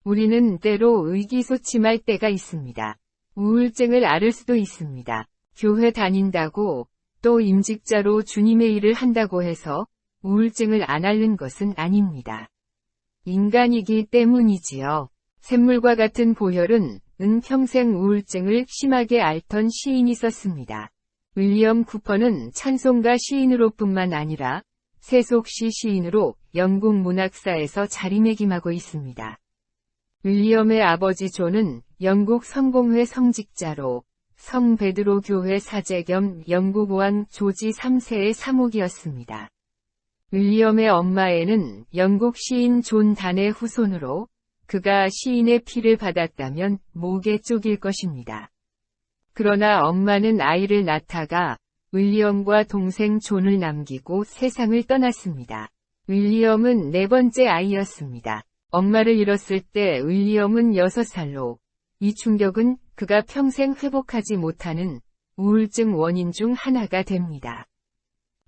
우리는 때로 의기소침할 때가 있습니다. 우울증을 앓을 수도 있습니다. 교회 다닌다고 또 임직자로 주님의 일을 한다고 해서 우울증을 안 앓는 것은 아닙니다. 인간이기 때문이지요. 샘물과 같은 보혈은 평생 우울증을 심하게 앓던 시인이 썼습니다. 윌리엄 쿠퍼는 찬송가 시인으로뿐만 아니라 세속시 시인으로 영국 문학사에서 자리매김하고 있습니다. 윌리엄의 아버지 존은 영국 성공회 성직자로 성 베드로 교회 사제 겸 영국 왕 조지 3세의 사목이었습니다. 윌리엄의 엄마에는 영국 시인 존 단의 후손으로 그가 시인의 피를 받았다면 목에 쪼길 것입니다. 그러나 엄마는 아이를 낳다가 윌리엄과 동생 존을 남기고 세상을 떠났습니다. 윌리엄은 네 번째 아이였습니다. 엄마를 잃었을 때 윌리엄은 6살로 이 충격은 그가 평생 회복하지 못하는 우울증 원인 중 하나가 됩니다.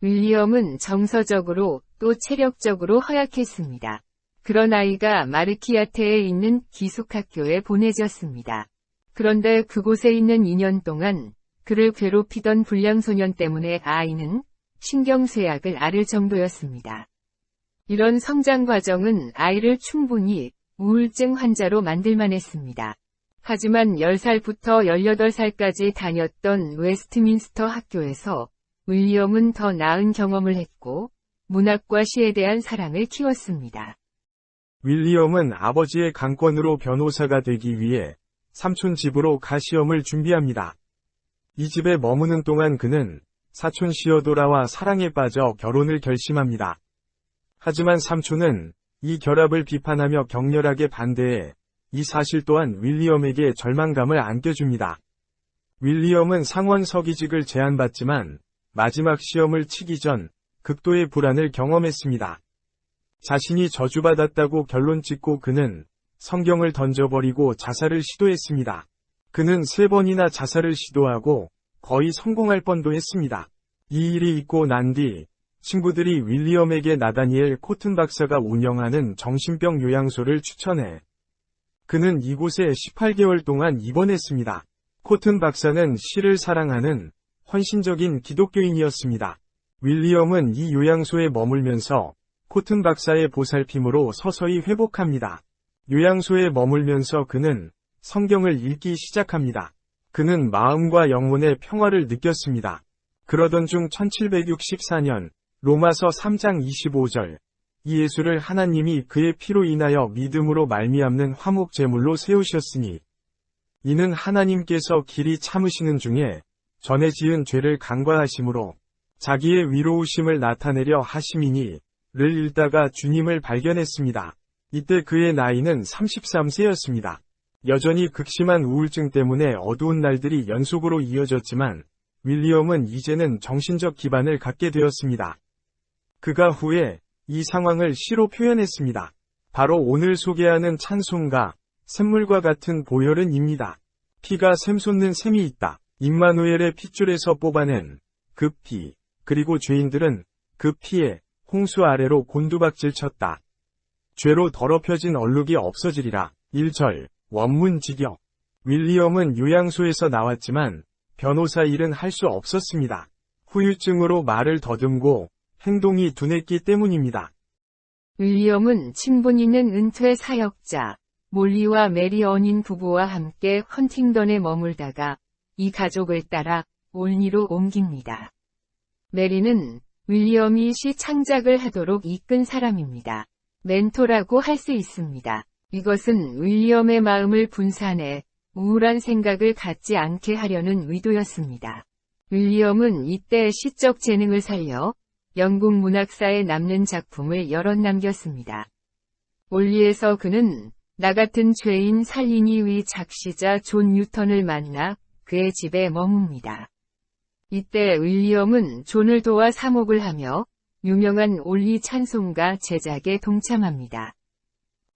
윌리엄은 정서적으로 또 체력적으로 허약했습니다. 그런 아이가 마르키아테에 있는 기숙학교에 보내졌습니다. 그런데 그곳에 있는 2년 동안 그를 괴롭히던 불량소년 때문에 아이는 신경쇠약을 앓을 정도였습니다. 이런 성장 과정은 아이를 충분히 우울증 환자로 만들만 했습니다. 하지만 10살부터 18살까지 다녔던 웨스트민스터 학교에서 윌리엄은 더 나은 경험을 했고 문학과 시에 대한 사랑을 키웠습니다. 윌리엄은 아버지의 강권으로 변호사가 되기 위해 삼촌 집으로 가 시험을 준비합니다. 이 집에 머무는 동안 그는 사촌 시어도라와 사랑에 빠져 결혼을 결심합니다. 하지만 삼촌은 이 결합을 비판하며 격렬하게 반대해 이 사실 또한 윌리엄에게 절망감을 안겨줍니다. 윌리엄은 상원 서기직을 제안받지만 마지막 시험을 치기 전 극도의 불안을 경험했습니다. 자신이 저주받았다고 결론 짓고 그는 성경을 던져버리고 자살을 시도했습니다. 그는 3번이나 자살을 시도하고 거의 성공할 뻔도 했습니다. 이 일이 있고 난 뒤 친구들이 윌리엄에게 나다니엘 코튼 박사가 운영하는 정신병 요양소를 추천해 그는 이곳에 18개월 동안 입원했습니다. 코튼 박사는 시를 사랑하는 헌신적인 기독교인이었습니다. 윌리엄은 이 요양소에 머물면서 코튼 박사의 보살핌으로 서서히 회복합니다. 요양소에 머물면서 그는 성경을 읽기 시작합니다. 그는 마음과 영혼의 평화를 느꼈습니다. 그러던 중 1764년 로마서 3장 25절 이 예수를 하나님이 그의 피로 인하여 믿음으로 말미암는 화목 제물로 세우셨으니 이는 하나님께서 길이 참으시는 중에 전에 지은 죄를 간과하심으로 자기의 위로우심을 나타내려 하심이니 를 읽다가 주님을 발견했습니다. 이때 그의 나이는 33세였습니다. 여전히 극심한 우울증 때문에 어두운 날들이 연속으로 이어졌지만 윌리엄은 이제는 정신적 기반을 갖게 되었습니다. 그가 후에 이 상황을 시로 표현했습니다. 바로 오늘 소개하는 찬송가 샘물과 같은 보혈은입니다. 피가 샘솟는 샘이 있다. 임마누엘의 핏줄에서 뽑아낸 그 피, 그리고 죄인들은 그 피에 홍수 아래로 곤두박질 쳤다. 죄로 더럽혀진 얼룩이 없어지리라. 1절 원문 직역. 윌리엄은 요양소에서 나왔지만 변호사 일은 할 수 없었습니다. 후유증으로 말을 더듬고 행동이 둔했기 때문입니다. 윌리엄은 친분 있는 은퇴 사역자 몰리와 메리 언인 부부와 함께 헌팅던에 머물다가 이 가족을 따라 올니로 옮깁니다. 메리는 윌리엄이 시 창작을 하도록 이끈 사람입니다. 멘토라고 할 수 있습니다. 이것은 윌리엄의 마음을 분산해 우울한 생각을 갖지 않게 하려는 의도였습니다. 윌리엄은 이때 시적 재능을 살려 영국 문학사에 남는 작품을 여럿 남겼습니다. 올리에서 그는 나 같은 죄인 살리니 위 작시자 존 뉴턴을 만나 그의 집에 머뭅니다. 이때 윌리엄은 존을 도와 사목을 하며 유명한 올리 찬송가 제작에 동참합니다.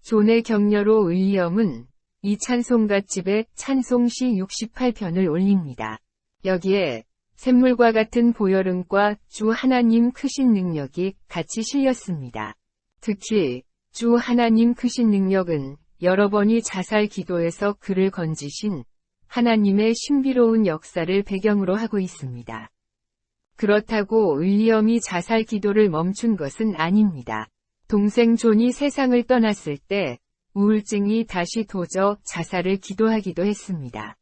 존의 격려로 윌리엄은 이 찬송가집에 찬송시 68편을 올립니다. 여기에 샘물과 같은 보혈음과 주 하나님 크신 능력이 같이 실렸습니다. 특히 주 하나님 크신 능력은 여러 번이 자살 기도에서 그를 건지신 하나님의 신비로운 역사를 배경으로 하고 있습니다. 그렇다고 윌리엄이 자살 기도를 멈춘 것은 아닙니다. 동생 존이 세상을 떠났을 때 우울증이 다시 도저 자살을 기도하기도 했습니다.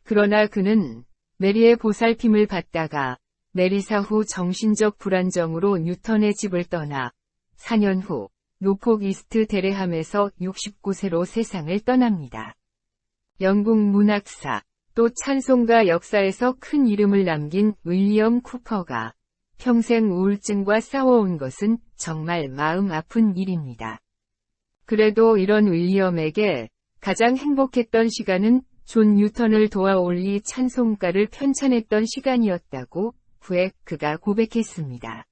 그러나 그는 메리의 보살핌을 받다가 메리사 후 정신적 불안정으로 뉴턴의 집을 떠나 4년 후 노폭 이스트 데레함에서 69세로 세상을 떠납니다. 영국 문학사, 또 찬송가 역사에서 큰 이름을 남긴 윌리엄 쿠퍼가 평생 우울증과 싸워온 것은 정말 마음 아픈 일입니다. 그래도 이런 윌리엄에게 가장 행복했던 시간은 존 뉴턴을 도와 올리 찬송가를 편찬했던 시간이었다고 후에 그가 고백했습니다.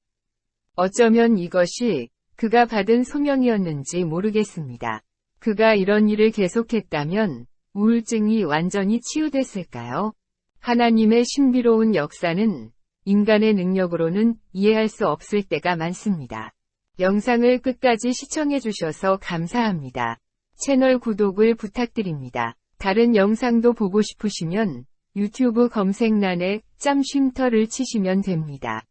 어쩌면 이것이 그가 받은 소명이었는지 모르겠습니다. 그가 이런 일을 계속했다면 우울증이 완전히 치유됐을까요? 하나님의 신비로운 역사는 인간의 능력으로는 이해할 수 없을 때가 많습니다. 영상을 끝까지 시청해주셔서 감사합니다. 채널 구독을 부탁드립니다. 다른 영상도 보고 싶으시면 유튜브 검색란에 짬쉼터를 치시면 됩니다.